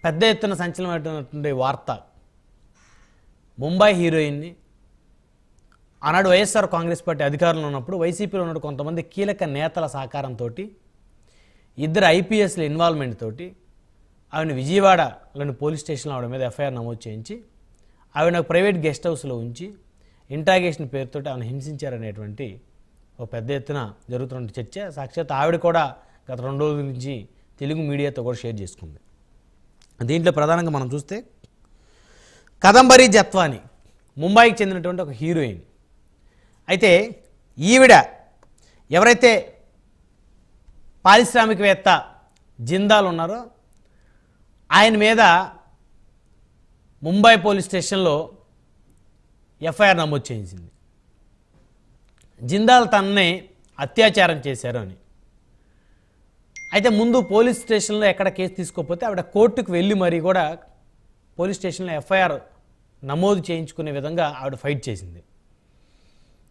పెద్ద ఎత్తున సంచలనమైనటువంటి వార్త. ముంబై హీరోయిన్ని ఆనాడు వైఎస్ఆర్ కాంగ్రెస్ పార్టీ అధికారంలో ఉన్నప్పుడు వైసీపీలో ఉన్న కొంతమంది కీలక నేతల సహకారంతో, ఇద్దరు ఐపీఎస్ల ఇన్వాల్వ్మెంట్ తోటి ఆవిడ విజయవాడలోని పోలీస్ స్టేషన్లో ఆవిడ మీద ఎఫ్ఐఆర్ నమోదు చేయించి ఆవిడ ప్రైవేట్ గెస్ట్ హౌస్లో ఉంచి ఇంట్రాగేషన్ పేరుతో ఆవిడ హింసించారనేటువంటి ఒక పెద్ద ఎత్తున జరుగుతున్న చర్చ. సాక్షాత్ ఆవిడ కూడా గత 2 రోజుల నుంచి తెలుగు మీడియాతో కూడా షేర్ చేసుకుంది. దీంట్లో ప్రధానంగా మనం చూస్తే కదంబరి జత్వాని ముంబైకి చెందినటువంటి ఒక హీరోయిన్. అయితే ఈవిడ ఎవరైతే పారిశ్రామికవేత్త జిందాల్ ఉన్నారో ఆయన మీద ముంబై పోలీస్ స్టేషన్లో ఎఫ్ఐఆర్ నమోదు చేయించింది. జిందాల్ తనని అత్యాచారం చేశారు అని. అయితే ముందు పోలీస్ స్టేషన్లో ఎక్కడ కేసు తీసుకోకపోతే ఆవిడ కోర్టుకు వెళ్ళి మరీ కూడా పోలీస్ స్టేషన్లో ఎఫ్ఐఆర్ నమోదు చేయించుకునే విధంగా ఆవిడ ఫైట్ చేసింది.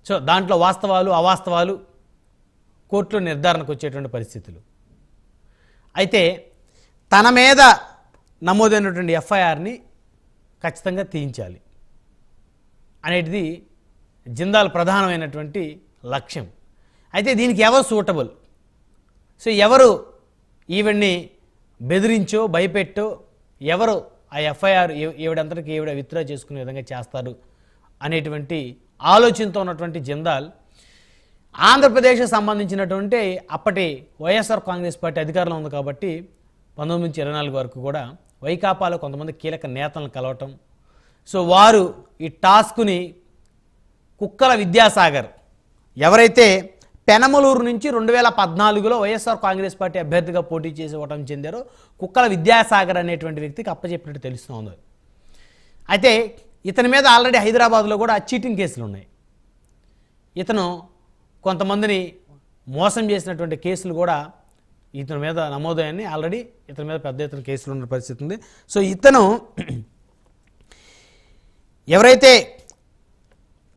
సో దాంట్లో వాస్తవాలు అవాస్తవాలు కోర్టులో నిర్ధారణకు వచ్చేటువంటి పరిస్థితులు. అయితే తన మీద నమోదైనటువంటి ఎఫ్ఐఆర్ని ఖచ్చితంగా తీయించాలి అనేటిది జిందాల్ ప్రధానమైనటువంటి లక్ష్యం. అయితే దీనికి ఎవరు సూటబుల్? సో ఎవరు ఈవిడ్ని బెదిరించో భయపెట్టో ఎవరు ఆ ఎఫ్ఐఆర్ ఈవిడంతటికి ఈవిడ విత్డ్రా చేసుకునే విధంగా చేస్తారు అనేటువంటి ఆలోచనతో ఉన్నటువంటి జిందాల్ ఆంధ్రప్రదేశ్కి సంబంధించినటువంటి అప్పటి వైఎస్ఆర్ కాంగ్రెస్ పార్టీ అధికారంలో ఉంది కాబట్టి 19 నుంచి 24 వరకు కూడా వైకాపాలో కొంతమంది కీలక నేతలను కలవటం. సో వారు ఈ టాస్క్ని కుక్కల విద్యాసాగర్ ఎవరైతే పెనమలూరు నుంచి 2014లో వైఎస్ఆర్ కాంగ్రెస్ పార్టీ అభ్యర్థిగా పోటీ చేసి ఓటమి చెందారో కుక్కల విద్యాసాగర్ అనేటువంటి వ్యక్తికి అప్పచెప్పినట్టు తెలుస్తోంది. అయితే ఇతని మీద ఆల్రెడీ హైదరాబాద్లో కూడా చీటింగ్ కేసులు ఉన్నాయి. ఇతను కొంతమందిని మోసం చేసినటువంటి కేసులు కూడా ఇతని మీద నమోదయ్యాయని ఆల్రెడీ ఇతని మీద పెద్ద ఎత్తున కేసులు ఉన్న పరిస్థితి ఉంది. సో ఇతను ఎవరైతే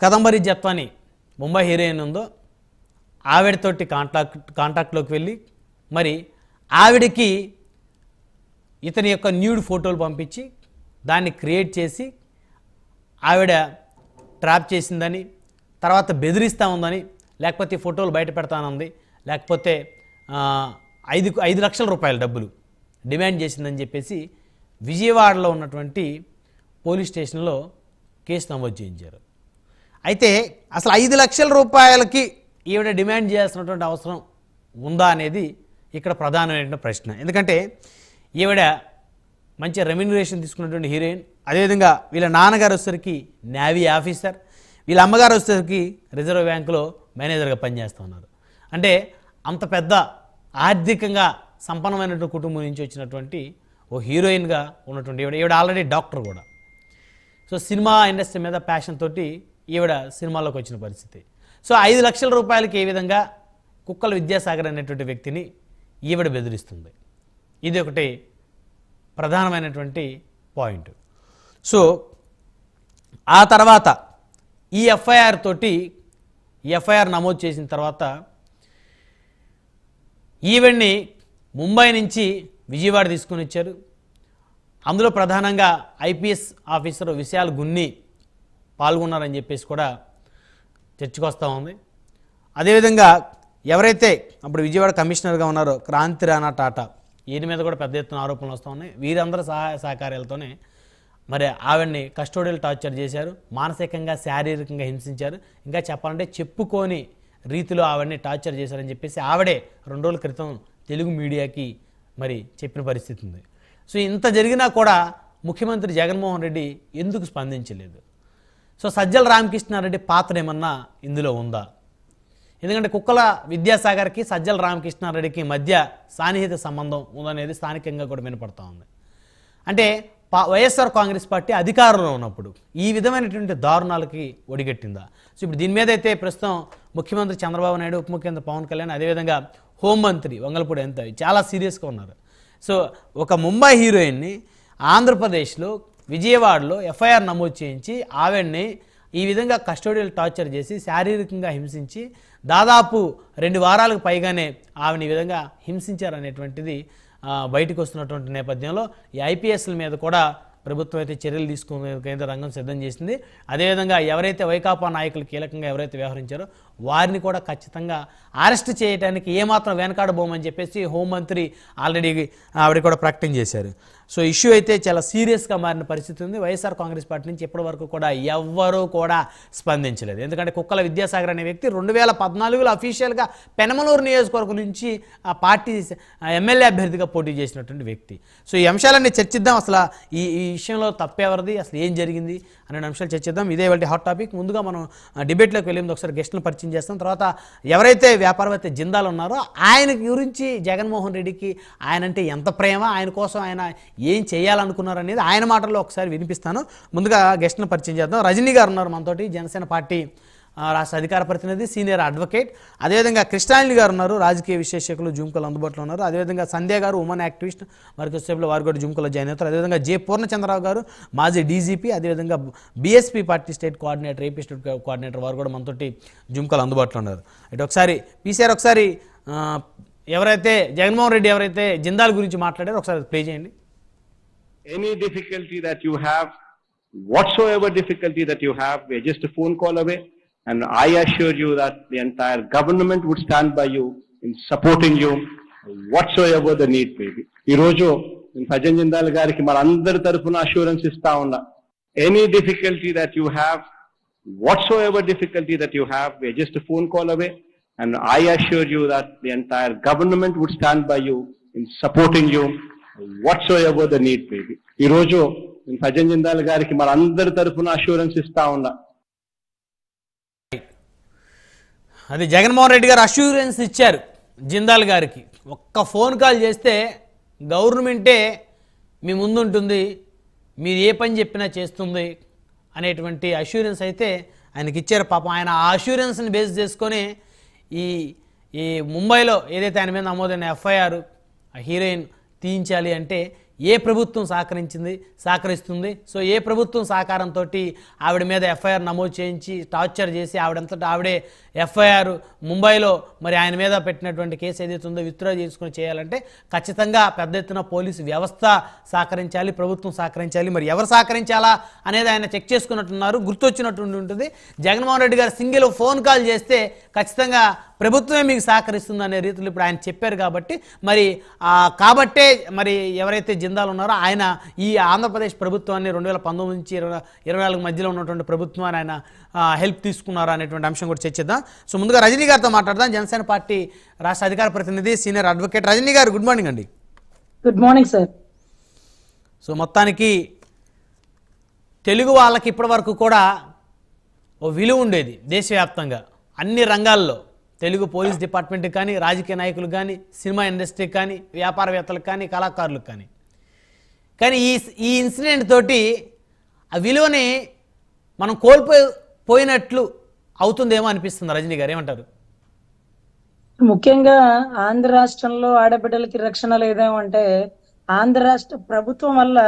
కదంబరి జత్వాని ముంబై హీరోయిన్ ఉందో ఆవిడతోటి కాంటాక్ట్లోకి వెళ్ళి మరి ఆవిడకి ఇతని యొక్క న్యూడ్ ఫోటోలు పంపించి దాన్ని క్రియేట్ చేసి ఆవిడ ట్రాప్ చేసిందని, తర్వాత బెదిరిస్తూ ఉందని, లేకపోతే ఫోటోలు బయట పెడతానంది, లేకపోతే 5 లక్షల రూపాయల డబ్బులు డిమాండ్ చేసిందని చెప్పేసి విజయవాడలో ఉన్నటువంటి పోలీస్ స్టేషన్లో కేసు నమోదు చేయించారు. అయితే అసలు 5 లక్షల రూపాయలకి ఈవిడ డిమాండ్ చేయాల్సినటువంటి అవసరం ఉందా అనేది ఇక్కడ ప్రధానమైన ప్రశ్న. ఎందుకంటే ఈవిడ మంచి రెమ్యునరేషన్ తీసుకున్నటువంటి హీరోయిన్. అదేవిధంగా వీళ్ళ నాన్నగారు వచ్చేసరికి నేవీ ఆఫీసర్, వీళ్ళ అమ్మగారు వచ్చేసరికి రిజర్వ్ బ్యాంకులో మేనేజర్గా పనిచేస్తూ ఉన్నారు. అంటే అంత పెద్ద ఆర్థికంగా సంపన్నమైనటువంటి కుటుంబం నుంచి వచ్చినటువంటి ఓ హీరోయిన్గా ఉన్నటువంటి ఈవిడ ఆల్రెడీ డాక్టర్ కూడా. సో సినిమా ఇండస్ట్రీ మీద ప్యాషన్ తోటి ఈవిడ సినిమాలోకి వచ్చిన పరిస్థితి. సో 5 లక్షల రూపాయలకి ఏ విధంగా కుక్కల విద్యాసాగర్ అనేటువంటి వ్యక్తిని ఈవిడ బెదిరిస్తుంది, ఇది ఒకటి ప్రధానమైనటువంటి పాయింట్. సో ఆ తర్వాత ఈ ఎఫ్ఐఆర్ నమోదు చేసిన తర్వాత ఈవిడ్ని ముంబై నుంచి విజయవాడ తీసుకొని వచ్చారు. అందులో ప్రధానంగా ఐపీఎస్ ఆఫీసర్ విశాల్ గున్ని పాల్గొన్నారని చెప్పేసి కూడా చర్చకు వస్తూ ఉంది. అదేవిధంగా ఎవరైతే అప్పుడు విజయవాడ కమిషనర్గా ఉన్నారో క్రాంతి రాణా టాటా, ఈయన మీద కూడా పెద్ద ఎత్తున ఆరోపణలు వస్తూ ఉన్నాయి. వీరందరూ సహాయ సహకారాలతోనే మరి ఆవిడ్ని కస్టోడియల్ టార్చర్ చేశారు, మానసికంగా శారీరకంగా హింసించారు, ఇంకా చెప్పాలంటే చెప్పుకోని రీతిలో ఆవిడ్ని టార్చర్ చేశారని చెప్పేసి ఆవిడే 2 రోజుల క్రితం తెలుగు మీడియాకి మరి చెప్పిన పరిస్థితి ఉంది. సో ఇంత జరిగినా కూడా ముఖ్యమంత్రి జగన్మోహన్ రెడ్డి ఎందుకు స్పందించలేదు? సో సజ్జల రామకృష్ణారెడ్డి పాత్ర ఏమన్నా ఇందులో ఉందా? ఎందుకంటే కుక్కల విద్యాసాగర్కి సజ్జల రామకృష్ణారెడ్డికి మధ్య సాన్నిహిత సంబంధం ఉందనేది స్థానికంగా కూడా వినపడతా ఉంది. అంటే వైఎస్ఆర్ కాంగ్రెస్ పార్టీ అధికారంలో ఉన్నప్పుడు ఈ విధమైనటువంటి దారుణాలకి ఒడిగట్టిందా? సో ఇప్పుడు దీని మీద అయితే ప్రస్తుతం ముఖ్యమంత్రి చంద్రబాబు నాయుడు, ఉప ముఖ్యమంత్రి పవన్ కళ్యాణ్, అదేవిధంగా హోంమంత్రి వంగలపూడి ఎంత చాలా సీరియస్గా ఉన్నారు. సో ఒక ముంబై హీరోయిన్ని ఆంధ్రప్రదేశ్లో విజయవాడలో ఎఫ్ఐఆర్ నమోదు చేయించి ఆవిడ్ని ఈ విధంగా కస్టోడియల్ టార్చర్ చేసి శారీరకంగా హింసించి దాదాపు 2 వారాలకు పైగానే ఆవిడ ఈ విధంగా హింసించారనేటువంటిది బయటకు వస్తున్నటువంటి నేపథ్యంలో ఈ ఐపీఎస్ల మీద కూడా ప్రభుత్వం అయితే చర్యలు తీసుకునే కేంద్ర రంగం సిద్ధం చేసింది. అదేవిధంగా ఎవరైతే వైకాపా నాయకులు కీలకంగా ఎవరైతే వ్యవహరించారో వారిని కూడా ఖచ్చితంగా అరెస్ట్ చేయడానికి ఏమాత్రం వెనకాడబోమని చెప్పేసి హోంమంత్రి ఆల్రెడీ ఆవిడ కూడా ప్రకటన చేశారు. సో ఇష్యూ అయితే చాలా సీరియస్గా మారిన పరిస్థితి ఉంది. వైఎస్ఆర్ కాంగ్రెస్ పార్టీ నుంచి ఇప్పటి వరకు కూడా ఎవ్వరూ కూడా స్పందించలేదు. ఎందుకంటే కుక్కల విద్యాసాగర్ అనే వ్యక్తి 2014లో అఫీషియల్గా పెనమలూరు నియోజకవర్గం నుంచి ఆ పార్టీ ఎమ్మెల్యే అభ్యర్థిగా పోటీ చేసినటువంటి వ్యక్తి. సో ఈ అంశాలన్నీ చర్చిద్దాం. అసలు ఈ విషయంలో తప్పెవరిది, అసలు ఏం జరిగింది అనే అంశాలు చర్చిద్దాం. ఇదే వాళ్ళ హాట్ టాపిక్. ముందుగా మనం డిబేట్లోకి వెళ్ళింది ఒకసారి గెస్ట్లను పరిచయం చేస్తాం. తర్వాత ఎవరైతే వ్యాపారవేత్త జిందాల్ ఉన్నారో ఆయన గురించి జగన్మోహన్ రెడ్డికి ఆయన అంటే ఎంత ప్రేమ, ఆయన కోసం ఆయన ఏం చేయాలనుకున్నారు అనేది ఆయన మాటల్లో ఒకసారి వినిపిస్తాను. ముందుగా గెస్ట్లను పరిచయం చేద్దాం. రజనీ గారు ఉన్నారు మనతోటి, జనసేన పార్టీ రాష్ట్ర అధికార ప్రతినిధి, సీనియర్ అడ్వకేట్. అదేవిధంగా కృష్ణాంజలి గారు ఉన్నారు, రాజకీయ విశ్లేషకులు, జూమ్కలు అందుబాటులో ఉన్నారు. అదేవిధంగా సంధ్య గారు ఉమెన్ యాక్టివిస్ట్, మరికొద్దిసేపులో వారు కూడా జూమ్కలో జాయిన్ అవుతారు. అదేవిధంగా జె పూర్ణచంద్రరావు గారు మాజీ డీజీపీ, అదేవిధంగా BSP party state coordinator, AP state coordinator, వారు కూడా మనతోటి జూమ్కలు అందుబాటులో ఉన్నారు. ఇటు ఒకసారి పీసీఆర్ ఒకసారి ఎవరైతే జగన్మోహన్ రెడ్డి ఎవరైతే జిందాల్ గురించి మాట్లాడారో ఒకసారి ప్లే చేయండి. Any difficulty that you have, whatsoever difficulty that you have, we're just a phone call away. And I assure you that the entire government would stand by you in supporting you whatsoever the need may be. Ee roju Sajan Jindal gariki manandari tarafuna assurance ista unna. Any difficulty that you have, whatsoever difficulty that you have, we're just a phone call away. And I assure you that the entire government would stand by you in supporting you whatsoever the need may be. Ee roju Sajan Jindal gariki manandari tarafuna assurance ista unna. అది జగన్మోహన్ రెడ్డి గారు assurance ఇచ్చారు జిందాల్ గారికి. ఒక్క phone call చేస్తే గవర్నమెంటే మీ ముందుంటుంది, మీరు ఏ పని చెప్పినా చేస్తుంది అనేటువంటి అష్యూరెన్స్ అయితే ఆయనకి ఇచ్చారు. పాపం ఆయన ఆ అష్యూరెన్స్ని బేస్ చేసుకొని ఈ ముంబైలో ఏదైతే ఆయన మీద నమోదైన ఎఫ్ఐఆర్ ఆ హీరోయిన్ తీయించాలి అంటే ఏ ప్రభుత్వం సహకరిస్తుంది. సో ఏ ప్రభుత్వం సహకారంతో ఆవిడ మీద ఎఫ్ఐఆర్ నమోదు చేయించి టార్చర్ చేసి ఆవిడంతటా ఆవిడే ఎఫ్ఐఆర్ ముంబైలో మరి ఆయన మీద పెట్టినటువంటి కేసు ఏదైతే ఉందో విత్డ్రా చేసుకుని చేయాలంటే ఖచ్చితంగా పెద్ద ఎత్తున పోలీసు వ్యవస్థ సహకరించాలి, ప్రభుత్వం సహకరించాలి. మరి ఎవరు సహకరించాలా అనేది ఆయన చెక్ చేసుకున్నట్టున్నారు, గుర్తొచ్చినట్టు ఉంటుంది. జగన్మోహన్ రెడ్డి గారు సింగిల్ ఫోన్ కాల్ చేస్తే ఖచ్చితంగా ప్రభుత్వమే మీకు సహకరిస్తుంది అనే రీతిలో ఇప్పుడు ఆయన చెప్పారు. కాబట్టే మరి ఎవరైతే జిందాల్ ఉన్నారో ఆయన ఈ ఆంధ్రప్రదేశ్ ప్రభుత్వాన్ని 2019 నుంచి 2024 మధ్యలో ఉన్నటువంటి ప్రభుత్వాన్ని ఆయన హెల్ప్ తీసుకున్నారు అనేటువంటి అంశం కూడా చర్చిద్దాం. సో ముందుగా రజనీ గారితో మాట్లాడదాం, జనసేన పార్టీ రాష్ట్ర అధికార ప్రతినిధి, senior advocate. Rajani garu good morning అండి. Good morning sir. సో మొత్తానికి తెలుగు వాళ్ళకి ఇప్పటి వరకు కూడా ఓ విలువ ఉండేది దేశవ్యాప్తంగా అన్ని రంగాల్లో. తెలుగు పోలీస్ డిపార్ట్మెంట్కి కానీ, రాజకీయ నాయకులకు కానీ, సినిమా ఇండస్ట్రీకి కానీ, వ్యాపారవేత్తలకు కానీ, కళాకారులకు కానీ ఈ ఇన్సిడెంట్ తోటి ఆ విలువని మనం కోల్పోయినట్లు అవుతుందేమో అనిపిస్తుంది. రజనీ గారు ఏమంటారు? ముఖ్యంగా ఆంధ్ర రాష్ట్రంలో ఆడబిడ్డలకి రక్షణ లేదేమంటే ఆంధ్ర రాష్ట్ర ప్రభుత్వం వల్ల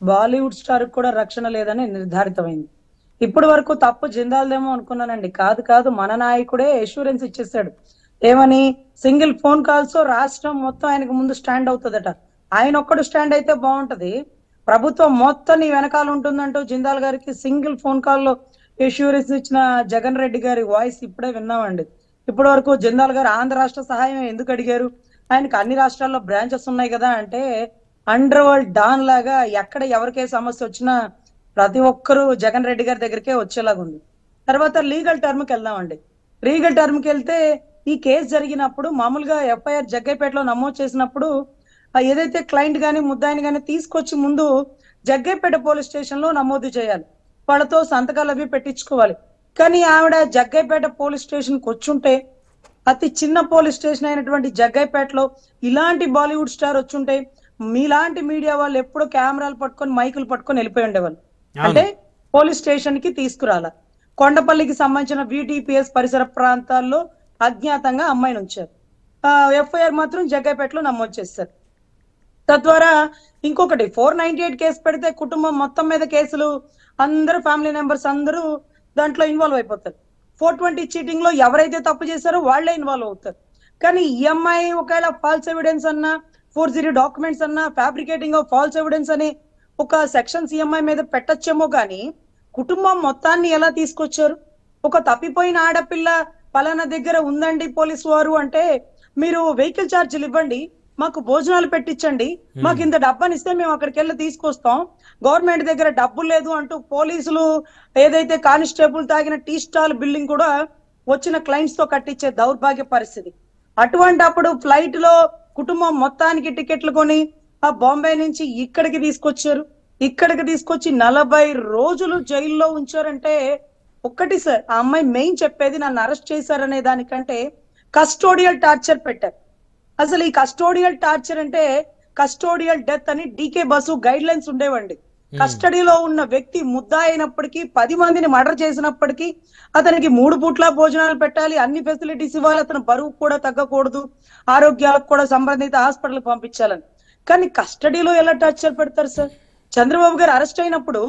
బాలీవుడ్ స్టార్ కూడా రక్షణ లేదని నిర్ధారితమైంది. ఇప్పటి వరకు తప్పు జిందాల్దేమో అనుకున్నానండి. కాదు, మన నాయకుడే అష్యూరెన్స్ ఇచ్చేసాడు. ఏమని? సింగిల్ ఫోన్ కాల్స్ రాష్ట్రం మొత్తం ఆయనకు ముందు స్టాండ్ అవుతుందట. ఆయన ఒక్కడు స్టాండ్ అయితే బాగుంటది, ప్రభుత్వం మొత్తం నీ వెనకాల ఉంటుందంటూ జిందాల్ గారికి సింగిల్ ఫోన్ కాల్లో అష్యూరెన్స్ ఇచ్చిన జగన్ రెడ్డి గారి వాయిస్ ఇప్పుడే విన్నామండి. ఇప్పటి వరకు జిందాల్ గారు ఆంధ్ర రాష్ట్ర సహాయం ఎందుకు అడిగారు? ఆయనకు అన్ని రాష్ట్రాల్లో బ్రాంచెస్ ఉన్నాయి కదా అంటే అండర్ వరల్డ్ డాన్ లాగా ఎక్కడ ఎవరికే సమస్య వచ్చినా ప్రతి ఒక్కరూ జగన్ రెడ్డి గారి దగ్గరికే వచ్చేలాగా ఉంది. తర్వాత లీగల్ టర్మ్కి వెళ్దామండి. లీగల్ టర్మ్కి వెళ్తే ఈ కేసు జరిగినప్పుడు మామూలుగా ఎఫ్ఐఆర్ జగ్గైపేటలో నమోదు చేసినప్పుడు ఏదైతే క్లయింట్ గాని ముద్దాయిని గాని తీసుకొచ్చి ముందు జగ్గైపేట పోలీస్ స్టేషన్ లో నమోదు చేయాలి, వాళ్ళతో సంతకాలు అవి పెట్టించుకోవాలి. కానీ ఆవిడ జగ్గైపేట పోలీస్ స్టేషన్ కి వచ్చుంటే, అతి చిన్న పోలీస్ స్టేషన్ అయినటువంటి జగ్గైపేటలో ఇలాంటి బాలీవుడ్ స్టార్ వచ్చుంటే మీలాంటి మీడియా వాళ్ళు ఎప్పుడు కెమెరాలు పట్టుకొని మైకులు పట్టుకొని వెళ్ళిపోయి ఉండేవాళ్ళు. అంటే పోలీస్ స్టేషన్ కి తీసుకురాల. కొండపల్లికి సంబంధించిన VTPS పరిసర ప్రాంతాల్లో అజ్ఞాతంగా అమ్మాయిని ఉంచారు. ఎఫ్ఐఆర్ మాత్రం జగ్గైపేటలో నమోదు చేశారు. తద్వారా ఇంకొకటి 498 కేసు పెడితే కుటుంబం మొత్తం మీద కేసులు, అందరూ ఫ్యామిలీ మెంబర్స్ అందరూ దాంట్లో ఇన్వాల్వ్ అయిపోతారు. 420 చీటింగ్ లో ఎవరైతే తప్పు చేశారో వాళ్లే ఇన్వాల్వ్ అవుతారు. కానీ ఈ అమ్మాయి ఒకవేళ ఫాల్స్ ఎవిడెన్స్ అన్నా ఫోర్జరీ డాక్యుమెంట్స్ అన్నా, ఫ్యాబ్రికేటింగ్ ఆఫ్ ఫాల్స్ ఎవిడెన్స్ అని ఒక సెక్షన్ సిఎంఐ మీద పెట్టచ్చేమో కానీ కుటుంబం మొత్తాన్ని ఎలా తీసుకొచ్చారు? ఒక తప్పిపోయిన ఆడపిల్ల పలానా దగ్గర ఉందండి పోలీసు వారు అంటే, మీరు వెహికల్ ఛార్జీలు ఇవ్వండి, మాకు భోజనాలు పెట్టించండి, మాకు ఇంత డబ్బని ఇస్తే మేము అక్కడికి వెళ్ళి తీసుకొస్తాం, గవర్నమెంట్ దగ్గర డబ్బులు లేదు అంటూ పోలీసులు ఏదైతే కానిస్టేబుల్ తాగిన టీ స్టాల్ బిల్డింగ్ కూడా వచ్చిన క్లయింట్స్ తో కట్టించే దౌర్భాగ్య పరిస్థితి. అటువంటి అప్పుడు ఫ్లైట్ లో కుటుంబం మొత్తానికి టికెట్లు కొని ఆ బాంబే నుంచి ఇక్కడికి తీసుకొచ్చారు. ఇక్కడికి తీసుకొచ్చి 40 రోజులు జైల్లో ఉంచారంటే ఒక్కటి సార్, ఆ అమ్మాయి మెయిన్ చెప్పేది నన్ను అరెస్ట్ చేశారనే దానికంటే కస్టోడియల్ టార్చర్ పెట్టారు. అసలు ఈ కస్టోడియల్ టార్చర్ అంటే కస్టోడియల్ డెత్ అని డీకే బసు గైడ్ లైన్స్ ఉండేవండి. కస్టడీలో ఉన్న వ్యక్తి ముద్దా అయినప్పటికీ 10 మందిని మర్డర్ చేసినప్పటికీ అతనికి 3 పూట్ల భోజనాలు పెట్టాలి, అన్ని ఫెసిలిటీస్ ఇవ్వాలి, అతను బరువు కూడా తగ్గకూడదు, ఆరోగ్యాలకు కూడా సంబంధిత హాస్పిటల్ పంపించాలని. కానీ కస్టడీలో ఎలా టార్చర్ పెడతారు సార్? చంద్రబాబు గారు అరెస్ట్ అయినప్పుడు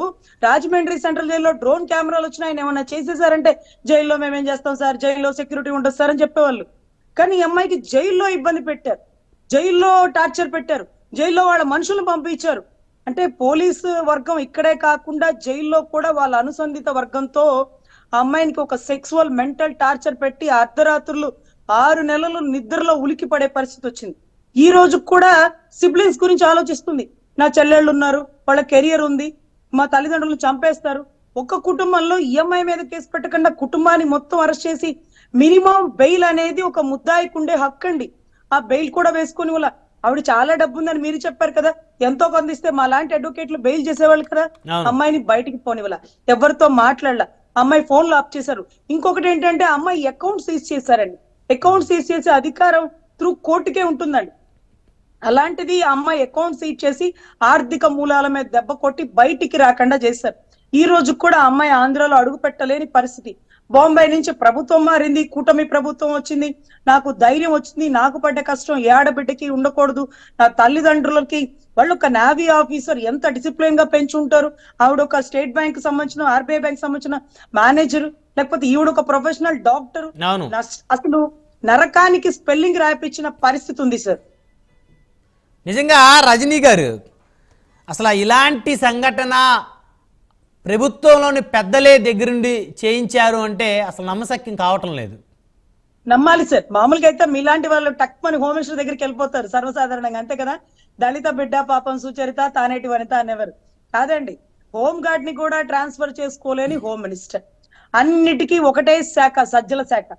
రాజమండ్రి సెంట్రల్ జైల్లో డ్రోన్ కెమెరాలు వచ్చినా ఆయన ఏమన్నా చేసేసారంటే జైల్లో మేమేం చేస్తాం సార్, జైల్లో సెక్యూరిటీ ఉంటుంది సార్ అని చెప్పేవాళ్ళు. కానీ ఈ అమ్మాయికి జైల్లో ఇబ్బంది పెట్టారు, జైల్లో టార్చర్ పెట్టారు, జైల్లో వాళ్ళ మనుషులను పంపించారు. అంటే పోలీసు వర్గం ఇక్కడే కాకుండా జైల్లో కూడా వాళ్ళ అనుసంధిత వర్గంతో ఆ అమ్మాయికి ఒక సెక్సువల్ మెంటల్ టార్చర్ పెట్టి అర్ధరాత్రులు 6 నెలలు నిద్రలో ఉలికి పడే పరిస్థితి వచ్చింది. ఈ రోజు కూడా సిబ్లింగ్స్ గురించి ఆలోచిస్తుంది. నా చెల్లెళ్ళు ఉన్నారు, వాళ్ళ కెరియర్ ఉంది, మా తల్లిదండ్రులు చంపేస్తారు. ఒక్క కుటుంబంలో ఈఎంఐ మీద కేసు పెట్టకుండా కుటుంబాన్ని మొత్తం అరెస్ట్ చేసి మినిమం బెయిల్ అనేది ఒక ముద్దాయికి ఉండే హక్కు అండి. ఆ బెయిల్ కూడా వేసుకుని వాళ్ళ ఆవిడ చాలా డబ్బు ఉందని మీరు చెప్పారు కదా, ఎంతో కొంత ఇస్తే మా లాంటి అడ్వకేట్లు బెయిల్ చేసేవాళ్ళు కదా. అమ్మాయిని బయటికి పోనివ్వాల, ఎవరితో మాట్లాడాల, అమ్మాయి ఫోన్ లాక్ చేశారు. ఇంకొకటి ఏంటంటే అమ్మాయి అకౌంట్ సీజ్ చేశారండి. అకౌంట్ సీజ్ చేసే అధికారం త్రూ కోర్టుకే ఉంటుందండి. అలాంటిది అమ్మాయి అకౌంట్ సీజ్ చేసి ఆర్థిక మూలాల మీద దెబ్బ కొట్టి బయటికి రాకుండా చేశారు. ఈ రోజు కూడా అమ్మాయి ఆంధ్రాలో అడుగు పెట్టలేని పరిస్థితి. బాంబే నుంచి ప్రభుత్వం మారింది, కూటమి ప్రభుత్వం వచ్చింది, నాకు ధైర్యం వచ్చింది, నాకు పడ్డ కష్టం ఏ ఆడబిడ్డకి ఉండకూడదు. నా తల్లిదండ్రులకి, వాళ్ళు ఒక నేవీ ఆఫీసర్ ఎంత డిసిప్లిన్ గా పెంచుంటారు, ఆవిడ ఒక స్టేట్ బ్యాంక్ సంబంధించిన ఆర్బీఐ బ్యాంక్ సంబంధించిన మేనేజర్, లేకపోతే ఈవిడ ఒక ప్రొఫెషనల్ డాక్టర్, అసలు నరకానికి స్పెల్లింగ్ రాయిపించిన పరిస్థితి ఉంది సార్. నిజంగా రజనీ గారు, అసలు ఇలాంటి సంఘటన ప్రభుత్వంలోని పెద్దలే దగ్గరుండి చేయించారు అంటే అసలు నమ్మశక్యం కావటం లేదు. నమ్మాలి సార్. మామూలుగా అయితే మీలాంటి వాళ్ళు టక్మని హోమ్ మినిస్టర్ దగ్గరికి వెళ్ళిపోతారు సర్వసాధారణంగా, అంతే కదా. దళిత బిడ్డ పాపం సుచరిత, తానేటి వనిత అనేవారు కాదండి. హోమ్ గార్డ్ ని కూడా ట్రాన్స్ఫర్ చేసుకోలేని హోమ్ మినిస్టర్. అన్నిటికీ ఒకటే శాఖ, సజ్జల శాఖ.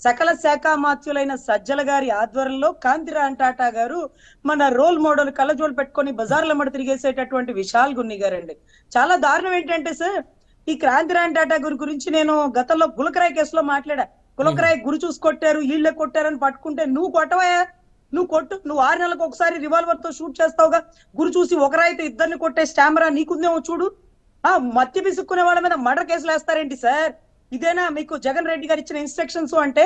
సకల శాఖ మాత్యులైన సజ్జల గారి ఆధ్వర్యంలో కాంతిరామ్ టాటా గారు మన రోల్ మోడల్ కళ్ళజోడు పెట్టుకొని బజార్ల మడ తిరిగేసేటటువంటి విశాల్ గున్ని గారండి. చాలా దారుణం ఏంటంటే సార్, ఈ కాంతిరామ్ టాటా గారి గురించి నేను గతంలో గులకరాయ్ కేసులో మాట్లాడా. గులకరాయ్ గురి చూసి కొట్టారు, వీళ్ళే కొట్టారని పట్టుకుంటే నువ్వు కొట్టవయా, నువ్వు కొట్టు, నువ్వు 6 నెలలకు ఒకసారి రివాల్వర్ తో షూట్ చేస్తావుగా, గురి చూసి ఒకరైతే ఇద్దరిని కొట్టే స్టామరా నీకుందేమో చూడు. మత్తి పిసుక్కునే వాళ్ళ మీద మర్డర్ కేసులు వేస్తారేంటి సార్? ఇదేనా మీకు జగన్ రెడ్డి గారు ఇచ్చిన ఇన్స్ట్రక్షన్స్ అంటే?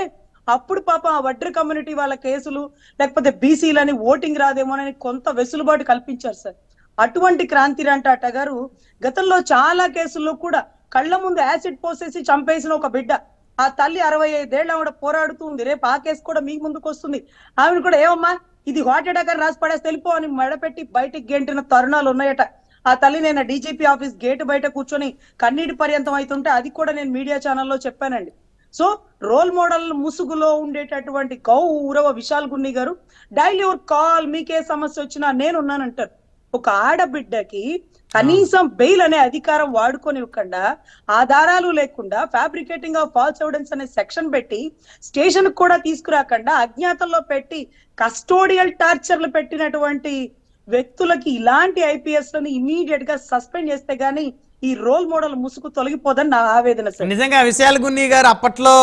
అప్పుడు పాపం ఆ వడ్డీ కమ్యూనిటీ వాళ్ళ కేసులు, లేకపోతే బీసీలని ఓటింగ్ రాదేమోనని కొంత వెసులుబాటు కల్పించారు సార్. అటువంటి కాంతిరామ్ టాటా గారు గతంలో చాలా కేసుల్లో కూడా కళ్ళ ముందు యాసిడ్ పోసేసి చంపేసిన ఒక బిడ్డ, ఆ తల్లి 65 ఏళ్ళ ఆవిడ పోరాడుతూ ఉంది. రేపు ఆ కేసు కూడా మీ ముందుకు వస్తుంది. ఆవిడ కూడా ఏమమ్మా ఇది హార్ట్ అటాక్ అని రాసి పడేసి వెళ్ళిపో అని మెడపెట్టి బయటికి గెంటిన తరుణాలు ఉన్నాయట. ఆ తల్లి నేను డీజీపీ ఆఫీస్ గేట్ బయట కూర్చొని కన్నీటి పర్యంతం అవుతుంటే అది కూడా నేను మీడియా ఛానల్లో చెప్పానండి. సో రోల్ మోడల్ ముసుగులో ఉండేటటువంటి గౌరవ విశాల్ గున్ని గారు డైలీ యువర్ కాల్, మీకే సమస్య వచ్చినా నేనున్నానంటారు. ఒక ఆడబిడ్డకి కనీసం బెయిల్ అనే అధికారం వాడుకోనివ్వకుండా, ఆధారాలు లేకుండా ఫ్యాబ్రికేటింగ్ ఆఫ్ ఫాల్స్ ఎవిడెన్స్ అనే సెక్షన్ పెట్టి స్టేషన్ కూడా తీసుకురాకుండా అజ్ఞాతంలో పెట్టి కస్టోడియల్ టార్చర్లు పెట్టినటువంటి వ్యక్తులకి ఇలాంటి ఐపీఎస్ లను ఇమీడియట్ గా సస్పెండ్ చేస్తే గానీ ఈ రోల్ మోడల్ ముసుగు తొలగిపోదని నా ఆవేదన సార్. నిజంగా విశాల్ గున్ని గారు అప్పట్లో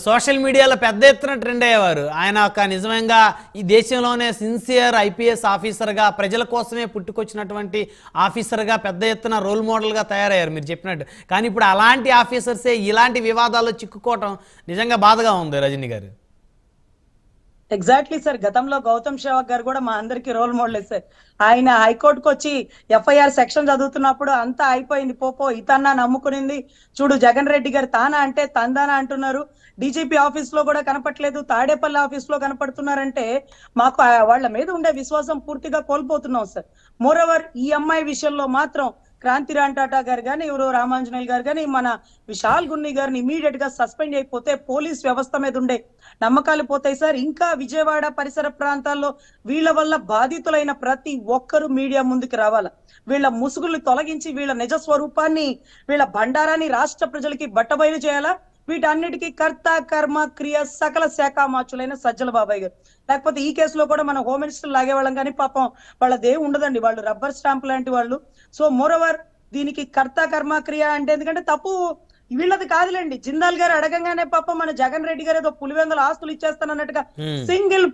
సోషల్ మీడియాలో పెద్ద ఎత్తున ట్రెండ్ అయ్యేవారు. ఆయన ఒక నిజంగా ఈ దేశంలోనే సిన్సియర్ ఐపీఎస్ ఆఫీసర్గా, ప్రజల కోసమే పుట్టుకొచ్చినటువంటి ఆఫీసర్గా పెద్ద ఎత్తున రోల్ మోడల్గా తయారయ్యారు మీరు చెప్పినట్టు. కానీ ఇప్పుడు అలాంటి ఆఫీసర్సే ఇలాంటి వివాదాల్లో చిక్కుకోవటం నిజంగా బాధగా ఉంది రజనీ గారు. Exactly sir. గతంలో గౌతమ్ షేవాగ్ గారు కూడా మా అందరికి రోల్ మోడల్ సార్. ఆయన హైకోర్టుకు వచ్చి ఎఫ్ఐఆర్ సెక్షన్ చదువుతున్నప్పుడు అంతా అయిపోయింది, పోపో ఇతన్నా నమ్ముకునింది, చూడు జగన్ రెడ్డి గారు తానా అంటే తందానా అంటున్నారు, డీజీపీ ఆఫీస్ లో కూడా కనపట్లేదు, తాడేపల్లి ఆఫీస్ లో కనపడుతున్నారంటే మాకు వాళ్ళ మీద ఉండే విశ్వాసం పూర్తిగా కోల్పోతున్నాం సార్. మోరోవర్ ఈ అమ్మాయి విషయంలో మాత్రం క్రాంతిరామ్ టాటా గారు కానీ ఎవరో రామాంజనేయులు గారు కానీ మన విశాల్ గున్ని గారిని ఇమీడియట్ గా సస్పెండ్ అయిపోతే పోలీస్ వ్యవస్థ మీద ఉండే నమ్మకాలు పోతాయి సార్. ఇంకా విజయవాడ పరిసర ప్రాంతాల్లో వీళ్ళ వల్ల బాధితులైన ప్రతి ఒక్కరూ మీడియా ముందుకు రావాలా, వీళ్ళ ముసుగులు తొలగించి వీళ్ళ నిజ స్వరూపాన్ని, వీళ్ళ బండారాన్ని రాష్ట్ర ప్రజలకి బట్టబయలు చేయాలా. వీటన్నిటికీ కర్త కర్మ క్రియ సకల శాఖ మార్చులైన సజ్జల బాబాయ్ గారు. లేకపోతే ఈ కేసులో కూడా మన హోమ్ మినిస్టర్ లాగేవాళ్ళం కానీ పాపం వాళ్ళదే ఉండదండి, వాళ్ళు రబ్బర్ స్టాంప్ లాంటి వాళ్ళు. సో మోరోవర్ దీనికి కర్త కర్మ క్రియ అంటే ఎందుకంటే తప్పు వీళ్ళది కాదులేండి. జిందాల్ గారు అడగంగానే పాపం మన జగన్ రెడ్డి గారు ఏదో పులివెందుల ఆస్తులు ఇచ్చేస్తానన్నట్టుగా సింగిల్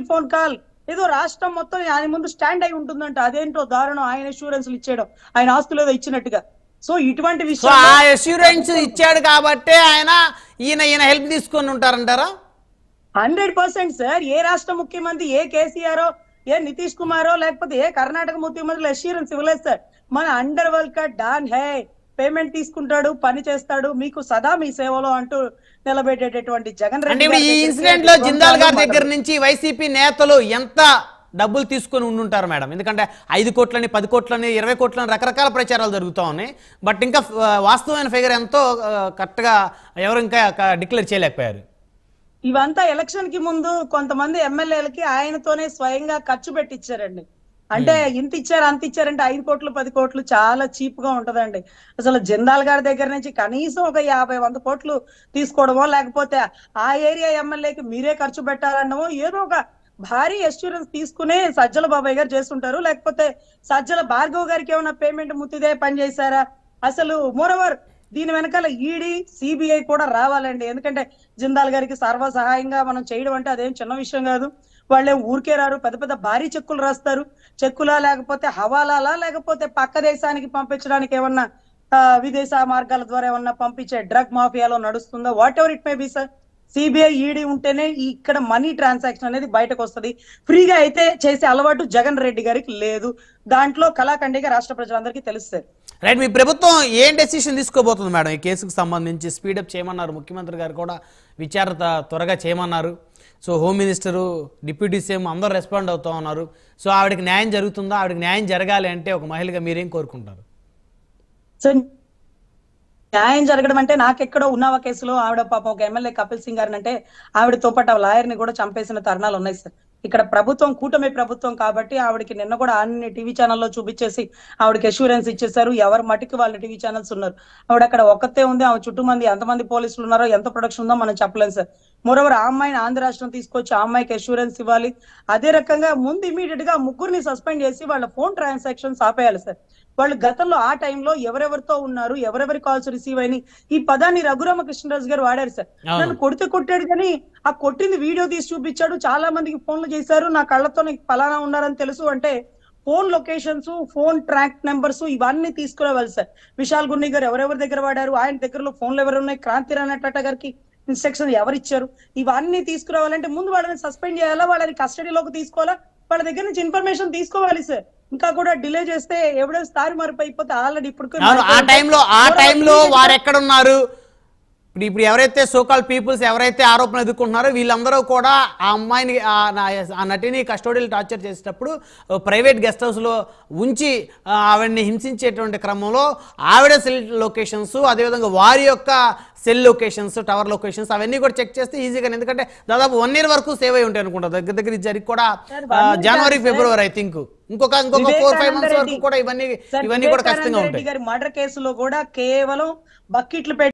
ఫోన్ కాల్ ఏదో రాష్ట్రం మొత్తం ఆయన ముందు స్టాండ్ అయి ఉంటుందంట. అదేంటో దారుణం, ఆయన అష్యూరెన్స్లు ఇచ్చేయడం, ఆయన ఆస్తులు ఏదో ఇచ్చినట్టుగా. సో ఇటువంటి విషయం అష్యూరెన్స్ ఇచ్చాడు కాబట్టి ఆయన ఈయన హెల్ప్ తీసుకొని ఉంటారంటారా? 100% సార్. ఏ రాష్ట్ర ముఖ్యమంత్రి, ఏ కేసీఆర్, ఏ నితీష్ కుమారో లేకపోతే ఏ కర్ణాటక ముఖ్యమంత్రి అష్యూరెన్స్ ఇవ్వలేదు సార్. మన అండర్ వరల్డ్ కా డాన్ హే, పేమెంట్ తీసుకుంటాడు, పని చేస్తాడు, మీకు సదా మీ సేవలో అంటూ నిలబెట్టేటటువంటి జగన్ రెడ్డి. ఈ ఇన్సిడెంట్ లో జిందాల్ గారి దగ్గర నుంచి వైసీపీ నేతలు ఎంత డబ్బులు తీసుకొని ఉండుంటారు మేడం? ఎందుకంటే 5 కోట్లని 10 కోట్లని 20 కోట్లని రకరకాల ప్రచారాలు జరుగుతూ ఉన్నాయి. బట్ ఇంకా వాస్తవమైన ఫిగర్ ఎంతో కరెక్ట్గా ఎవరు ఇంకా డిక్లేర్ చేయలేకపోయారు. ఇవంతా ఎలక్షన్ కి ముందు కొంతమంది ఎమ్మెల్యేలకి ఆయనతోనే స్వయంగా ఖర్చు పెట్టించారండి. అంటే ఇంత ఇచ్చారు అంత ఇచ్చారంటే 5 కోట్లు 10 కోట్లు చాలా చీప్ గా ఉంటదండి. అసలు జిందాల్ గారి దగ్గర నుంచి కనీసం ఒక 50-100 కోట్లు తీసుకోవడమో లేకపోతే ఆ ఏరియా ఎమ్మెల్యేకి మీరే ఖర్చు పెట్టాలన్నమో ఏదో ఒక భారీ అష్యూరెన్స్ తీసుకునే సజ్జల బాబాయ్ గారు చేస్తుంటారు. లేకపోతే సజ్జల భార్గవ్ గారికి ఏమైనా పేమెంట్ ముత్తిదే పని చేశారా? అసలు మోరోవర్ దీని వెనకాల ఈడీ సిబిఐ కూడా రావాలండి. ఎందుకంటే జిందాల్ గారికి సర్వ సహాయంగా మనం చేయడం అంటే అదేం చిన్న విషయం కాదు. వాళ్ళేం ఊరికే రారు, పెద్ద పెద్ద భారీ చెక్కులు రాస్తారు. చెక్కులా లేకపోతే హవాలాలా లేకపోతే పక్క దేశానికి పంపించడానికి ఏమన్నా విదేశ మార్గాల ద్వారా ఏమన్నా పంపించే డ్రగ్ మాఫియాలో నడుస్తుందా? What ever it may be sir. CBI ED ఉంటేనే ఇక్కడ మనీ ట్రాన్సాక్షన్ అనేది బయటకు వస్తుంది. ఫ్రీగా అయితే చేసే అలవాటు జగన్ రెడ్డి గారికి లేదు. దాంట్లో కళాఖండిగా రాష్ట్ర ప్రజలందరికీ తెలుస్తారు. రైట్, మీ ప్రభుత్వం ఏం డెసిషన్ తీసుకోబోతుంది మేడం ఈ కేసుకు సంబంధించి? స్పీడప్ చేయమన్నారు ముఖ్యమంత్రి గారు, కూడా విచారణ త్వరగా చేయమన్నారు. So home minister, deputy CM అందరూ రెస్పాండ్ అవుతూ ఉన్నారు. సో ఆవిడకి న్యాయం జరుగుతుందా? ఆవిడకి న్యాయం జరగాలి అంటే ఒక మహిళగా మీరేం కోరుకుంటారు? సో న్యాయం జరగడం అంటే నాకెక్కడో ఉన్నావా కేసులో ఆవిడ పాపం ఒక ఎమ్మెల్యే కపిల్ సింగ్ గారిని అంటే ఆవిడతో పాటు ఆ లాయర్ ని కూడా చంపేసిన తరుణాలు ఉన్నాయి సార్. ఇక్కడ ప్రభుత్వం కూటమి ప్రభుత్వం కాబట్టి ఆవిడకి నిన్న కూడా అన్ని టీవీ ఛానల్లో చూపించేసి ఆవిడకి అష్యూరెన్స్ ఇచ్చేసారు. ఎవరు మటుకు వాళ్ళ టీవీ ఛానల్స్ ఉన్నారు. ఆవిడ అక్కడ ఒక్కతే ఉంది, ఆమె చుట్టూ ఎంతమంది పోలీసులు ఉన్నారో ఎంత ప్రొడక్షన్ ఉందో మనం చెప్పలేం సార్. మోరోవర్ ఆ అమ్మాయిని ఆంధ్ర రాష్ట్రం తీసుకొచ్చి ఆ అమ్మాయికి అష్యూరెన్స్ ఇవ్వాలి. అదే రకంగా ముందు ఇమీడియట్ గా 3 సస్పెండ్ చేసి వాళ్ళ ఫోన్ ట్రాన్సాక్షన్స్ ఆపేయాలి సార్. వాళ్ళు గతంలో ఆ టైంలో ఎవరెవరితో ఉన్నారు, ఎవరెవరి కాల్స్ రిసీవ్ అయినాయి, ఈ పదాన్ని రఘురామకృష్ణరాజు గారు వాడారు సార్. నన్ను కొట్టాడు కానీ ఆ కొట్టింది వీడియో తీసి చూపించాడు, చాలా మందికి ఫోన్లు చేశారు, నా కళ్ళతో నీకు ఫలానా ఉన్నారని తెలుసు అంటే phone locations, phone track numbers ఇవన్నీ తీసుకురావాలి సార్. విశాల్ గున్ని గారు ఎవరెవరి దగ్గర వాడారు, ఆయన దగ్గరలో ఫోన్లు ఎవరు ఉన్నాయి, క్రాంతిరామ్ టాటా గారికి ఇన్స్ట్రక్షన్ ఎవరు ఇచ్చారు, ఇవన్నీ తీసుకురావాలంటే ముందు వాళ్ళని సస్పెండ్ చేయాలా, వాళ్ళని కస్టడీలోకి తీసుకోవాలా, వాళ్ళ దగ్గర నుంచి ఇన్ఫర్మేషన్ తీసుకోవాలి సార్. ఇంకా కూడా డిలే చేస్తే ఎవిడెన్స్ తారుమారు అయిపోతే ఆల్రెడీ ఇప్పుడు ఆ టైంలో వారు ఎక్కడ ఉన్నారు? ఇప్పుడు ఎవరైతే సోకాల్ పీపుల్స్ ఎవరైతే ఆరోపణలు ఎదుర్కొంటున్నారో వీళ్ళందరూ కూడా ఆ అమ్మాయిని, ఆ నటిని కస్టోడియల్ టార్చర్ చేసేటప్పుడు ప్రైవేట్ గెస్ట్ హౌస్లో ఉంచి ఆవిడని హింసించేటువంటి క్రమంలో ఆవిడ సెల్ లొకేషన్స్, అదేవిధంగా వారి యొక్క సెల్ లొకేషన్స్, టవర్ లొకేషన్స్ అవన్నీ కూడా చెక్ చేస్తే ఈజీగా, ఎందుకంటే దాదాపు 1 year వరకు సేవ్ అయి ఉంటాయి అనుకుంటా. దగ్గర జరిగి కూడా జనవరి ఫిబ్రవరి ఐ థింక్ ఇంకొక 4-5 months వరకు కూడా ఇవన్నీ కూడా ఖచ్చితంగా ఉంటాయి. మర్డర్ కేసులో కూడా కేవలం బకెట్లు